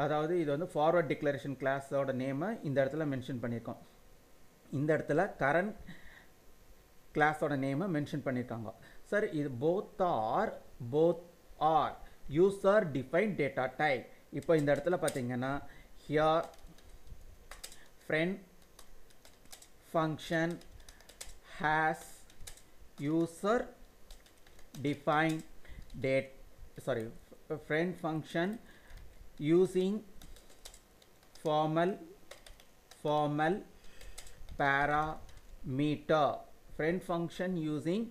அதாவது இது வந்து ஃபார்வர்ட் டிக்ளரேஷன் கிளாஸோட நேமை இந்த இடத்துல மென்ஷன் பண்ணியிருக்கோம். இந்த இடத்துல கரண்ட் கிளாஸோட நேமை மென்ஷன் பண்ணியிருக்காங்க. சார் இது both are user define data type. இப்போ இந்த இடத்துல பார்த்தீங்கன்னா here friend function has user defined friend function using formal parameter. Friend function using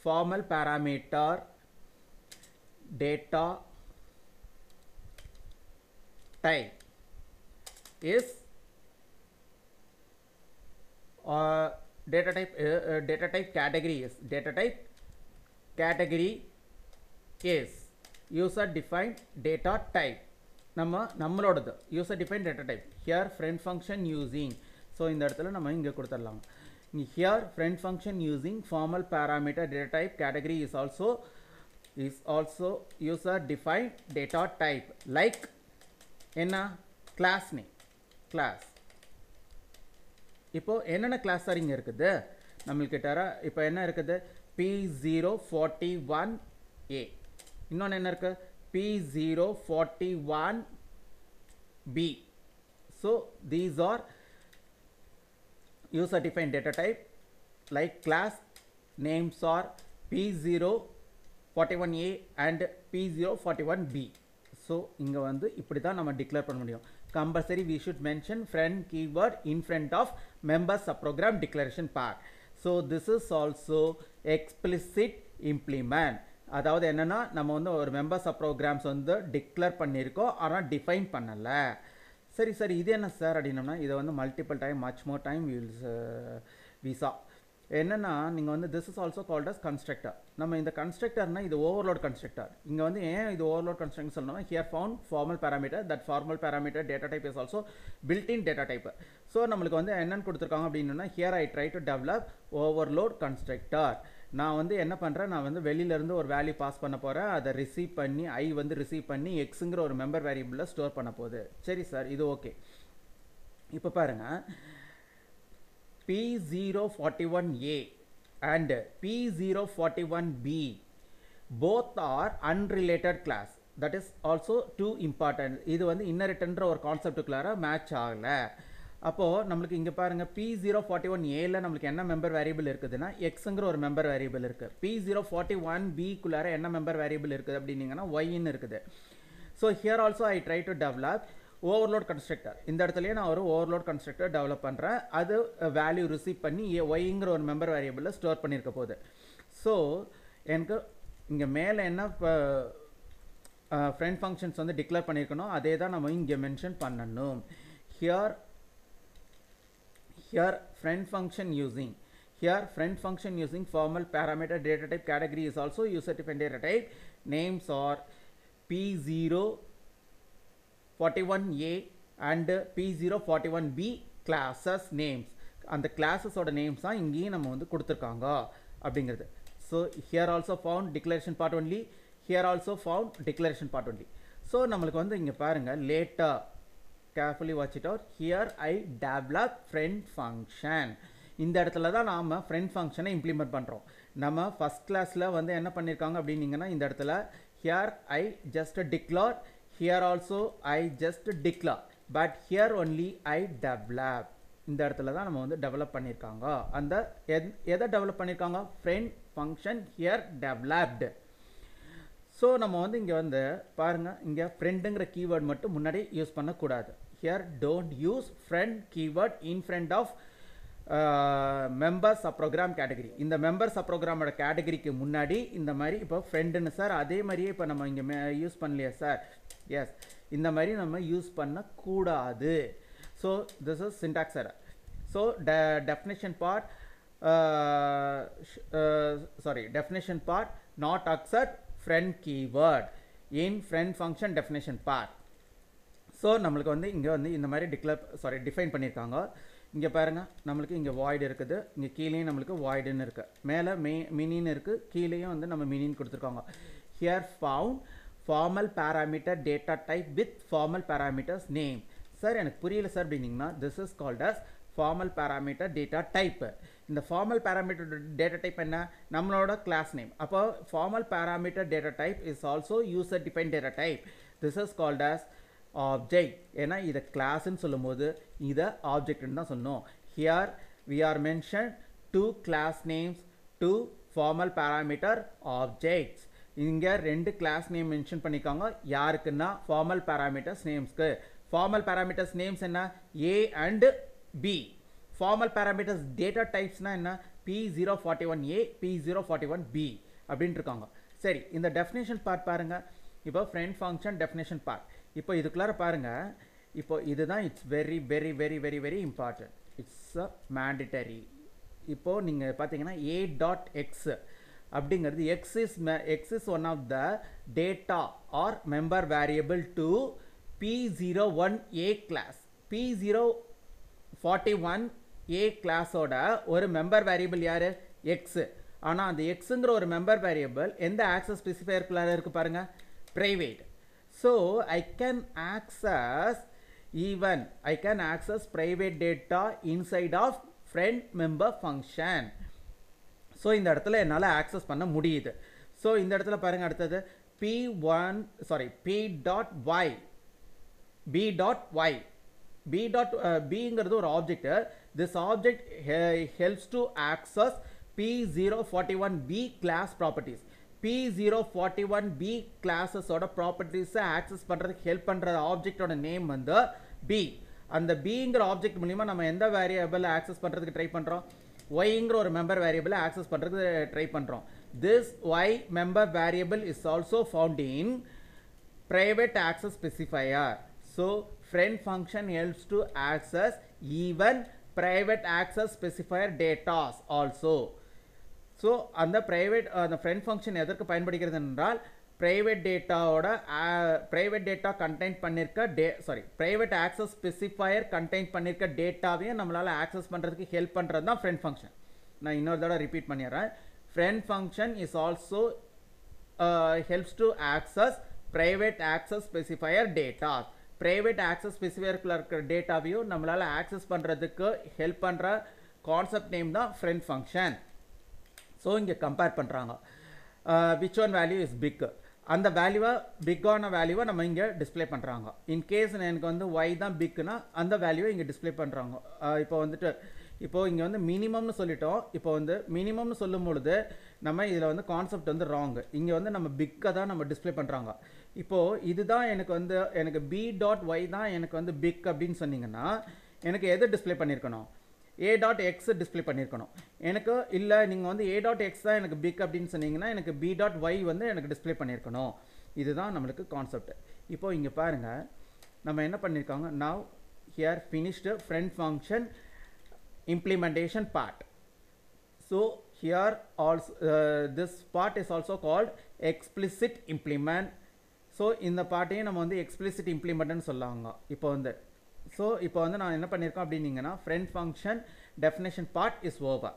formal parameter data type is data type category is user defined data type. நம்மளோடது user defined data type. Here friend function using, so இந்த இடத்துல நம்ம இங்க கொடுத்துடலாம். Here friend function using formal parameter data type category is also user defined data type. Like என்ன class name, class. இப்போ என்னென்ன class sir இங்கே இருக்குது நம்மள்கிட்ட? இப்போ என்ன இருக்குது? P041A. இன்னொன்று என்ன இருக்குது? P041B. So these are user defined data type. Like class names are P041A and P041B. So இங்கே வந்து இப்படி தான் நம்ம டிக்ளேர் பண்ண முடியும். Compulsory we should mention friend keyword in front of member subprogram declaration part. So this is also explicit implement. அதாவது என்னன்னா நம்ம வந்து ஒரு member subprograms வந்து டிக்ளேர் பண்ணியிருக்கோம் ஆனால் டிஃபைன் பண்ணலை. சரி இது என்ன சார் அப்படின்னோம்னா இதை வந்து multiple time much more time we saw. என்னன்னா நீங்கள் வந்து this is also called as constructor. நம்ம இந்த கன்ஸ்ட்ரக்டர்னா இது ஓவர்லோட் கன்ஸ்ட்ரக்டர். இங்கே வந்து ஏன் இது ஓவர்லோட் கன்ஸ்ட்ரக்டர் சொல்லணும்னா here found formal parameter, that formal parameter data type is also built-in data type. So நம்மளுக்கு வந்து என்னன்னு கொடுத்துருக்காங்க அப்படின்னா here I try to develop overload constructor. நான் வந்து என்ன பண்ணுறேன், நான் வந்து வெளியிலேருந்து ஒரு வேல்யூ பாஸ் பண்ண போகிறேன், அதை ரிசீவ் பண்ணி வந்து ரிசீவ் பண்ணி எக்ஸுங்கிற ஒரு மெம்பர் வேரியபிளில் ஸ்டோர் பண்ண போகுது. சரி சார் இது ஓகே. இப்போ பாருங்கள் P041A and P041B both are unrelated class. That is also too important. இது வந்து inheritன்ற ஒரு கான்செப்டுக்குள்ளார மேட்ச் ஆகலை. அப்போது நம்மளுக்கு இங்கே பாருங்கள் P041Aல நம்மளுக்கு என்ன மெம்பர் வேரியபிள் இருக்குதுன்னா எக்ஸுங்கிற ஒரு மெம்பர் வேரியபிள் இருக்குது. P041Bக்குள்ளார என்ன மெம்பர் வேரியபிள் இருக்குது அப்படின்னீங்கன்னா ஒய்ன்னு இருக்குது. So here also I try to develop overload constructor. இந்த இடத்துலையே நான் ஒரு ஓவர்லோட் கன்ஸ்ட்ரக்டர் டெவலப் பண்ணுறேன். அது வேல்யூ ரிசீவ் பண்ணி ஒய்ங்கிற ஒரு மெம்பர் வேரியபிளில் ஸ்டோர் பண்ணியிருக்க போகுது. ஸோ எனக்கு இங்கே மேலே என்ன ஃப்ரெண்ட் ஃபங்க்ஷன்ஸ் வந்து டிக்ளேர் பண்ணியிருக்கணும் அதே தான் நம்ம இங்கே மென்ஷன் பண்ணணும். Here friend function using formal parameter data type category is also user defined data type. Names are P041A and P041B classes names. அந்த கிளாஸஸோட நேம்ஸ் தான் இங்கேயும் நம்ம வந்து கொடுத்துருக்காங்க அப்படிங்கிறது. So here also found declaration part only, here also found declaration part only. So நம்மளுக்கு வந்து இங்கே பாருங்கள் later carefully watch it out. Here I develop friend function. இந்த இடத்துல தான் நாம் friend function இம்ப்ளிமெண்ட் பண்ணுறோம். நம்ம ஃபஸ்ட் கிளாஸில் வந்து என்ன பண்ணியிருக்காங்க அப்படின்னீங்கன்னா இந்த இடத்துல here I just declare, here also I just declare, but here only I develop. இந்த இடத்துல தான் நம்ம வந்து டெவலப் பண்ணியிருக்காங்க. அந்த எதை டெவலப் பண்ணியிருக்காங்க? friend function here developed. So நம்ம வந்து இங்கே வந்து பாருங்கள் இங்கே ஃப்ரெண்டுங்கிற கீவேர்ட் மட்டும் முன்னாடி யூஸ் பண்ணக்கூடாது. Here don't use friend keyword in front of member subprogram category. இந்த மெம்பர் சப்ரோக்ராமோட கேட்டகரிக்கு முன்னாடி இந்த மாதிரி இப்போ ஃப்ரெண்டுன்னு சார் அதே மாதிரியே இப்போ நம்ம இங்கே யூஸ் பண்ணலையா சார்? எஸ், இந்த மாதிரி நம்ம யூஸ் பண்ணக்கூடாது. So this is syntax error. So definition part not accept friend keyword in friend function definition part. So நம்மளுக்கு வந்து இங்கே வந்து இந்த மாதிரி டிஃபைன் பண்ணியிருக்காங்க. இங்கே பாருங்கள் நம்மளுக்கு இங்கே void இருக்குது, இங்கே கீழேயும் நம்மளுக்கு voidன்னு இருக்குது, மேலே மினின்னு இருக்குது, கீழேயும் வந்து நம்ம மினின்னு கொடுத்துருக்காங்க. Here found formal parameter data type with formal parameters name. Sir, எனக்கு புரியல சார் அப்படின்னீங்கன்னா this is called as formal parameter data type. இந்த formal parameter data type என்ன நம்மளோட class name. அப்போ formal parameter data type is also user defined data type. This is called as object. ஏன்னா இதை classன்னு சொல்லும்போது இதை objectன்னு தான் சொன்னோம். Here we are mentioned two class names, two formal parameter objects. இங்க ரெண்டு class name mention பண்ணிக்காங்க. யாருக்குன்னா formal parameters namesக்கு. Formal parameters names என்ன A and B. Formal parameters data types na enna P041A, P041B அப்படினு இருக்காங்க. சரி, இந்த definition part பாருங்க. இப்போ friend function definition part. இப்போ இதுக்குள்ளார பாருங்க. இப்போ இதுதான் it's very important. It's a mandatory. இப்போ நீங்க பாத்தீங்கன்னா a.x அப்படிங்கிறது x is one of the data or member variable to P01A class. P041A class ஓட ஒரு member variable யாரு x. ஆனா அந்த xங்கிற ஒரு member variable எந்த access specifier குள்ளார இருக்கு பாருங்க, private. So I can access private data inside of friend member function. So இந்த இடத்துல என்னால access பண்ண முடியுது. So இந்த இடத்துல பாருங்க அடுத்தது p.y b.ங்கிறது ஒரு object. this object helps to access P041B class properties. P041B classes ஓட properties access பண்றதுக்கு help பண்ற ஆப்ஜெக்டோட நேம் வந்து B. அந்த Bங்கிற ஆப்ஜெக்ட் மூலமா நம்ம எந்த வேரியபிள் access பண்றதுக்கு ட்ரை பண்றோம், yங்கிற ஒரு மெம்பர் வேரியபிள் access பண்றதுக்கு ட்ரை பண்றோம். this y member variable is also found in private access specifier. So friend function helps to access even private access specifier data also. So அந்த friend function எதற்கு பயன்படுகிறது என்றால் private data content பண்ணிருக்க private access specifier content பண்ணிருக்க டேட்டாவையும் நம்மளால access பண்றதுக்கு help பண்றது தான் friend function. நான் இன்னொரு தடவை ரிப்பீட் பண்ணிடுறேன். friend function is also helps to access private access specifier data. private access specifier குள்ள இருக்கிற டேட்டாவையும் நம்மளால access பண்றதுக்கு ஹெல்ப் பண்ற கான்செப்ட் நேம் தான் friend function. ஸோ இங்கே கம்பேர் பண்ணுறாங்க, which one value is big. அந்த வேல்யூவை பிக்கான வேல்யூவை நம்ம இங்கே டிஸ்பிளே பண்ணுறாங்க. இன்கேஸ் எனக்கு வந்து y தான் பிக்னா அந்த வேல்யூவை இங்கே டிஸ்பிளே பண்ணுறாங்க. இப்போ வந்துட்டு இப்போது இங்கே வந்து மினிமம்னு சொல்லிட்டோம். இப்போ வந்து மினிமம்னு சொல்லும் பொழுது நம்ம இதில் வந்து கான்செப்ட் வந்து ராங். இங்கே வந்து நம்ம பிக்கை தான் நம்ம டிஸ்பிளே பண்ணுறாங்க. இப்போது இதுதான் எனக்கு b.y தான் எனக்கு வந்து பிக் அப்படின்னு சொன்னீங்கன்னா எனக்கு எது டிஸ்பிளே பண்ணியிருக்கணும், a.x டிஸ்பிளே பண்ணியிருக்கணும். எனக்கு இல்லை நீங்கள் வந்து a.x தான் எனக்கு பிக் அப்படின்னு சொன்னீங்கன்னா எனக்கு b.y வந்து எனக்கு டிஸ்பிளே பண்ணியிருக்கணும். இதுதான் நம்மளுக்கு கான்செப்ட். இப்போ இங்கே பாருங்கள் நம்ம என்ன பண்ணியிருக்காங்க, now here finished friend function implementation part. So here also this part is also called explicit implement. So இந்த பார்ட்டையும் நம்ம வந்து explicit implementன்னு சொல்லாங்க. இப்போ வந்து நான் என்ன பண்ணியிருக்கோம் அப்படின்னீங்கன்னா friend function definition part is over.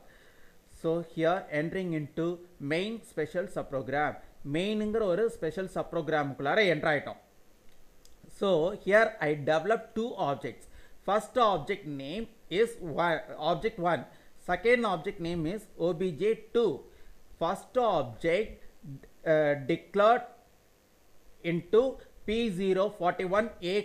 So here entering into main special subprogram. mainங்கிற ஒரு special subprogramக்குள்ளார enter ஆயிட்டோம். So here I developed two objects. First object name is object 1. Second object name is obj2. First object declared into P041A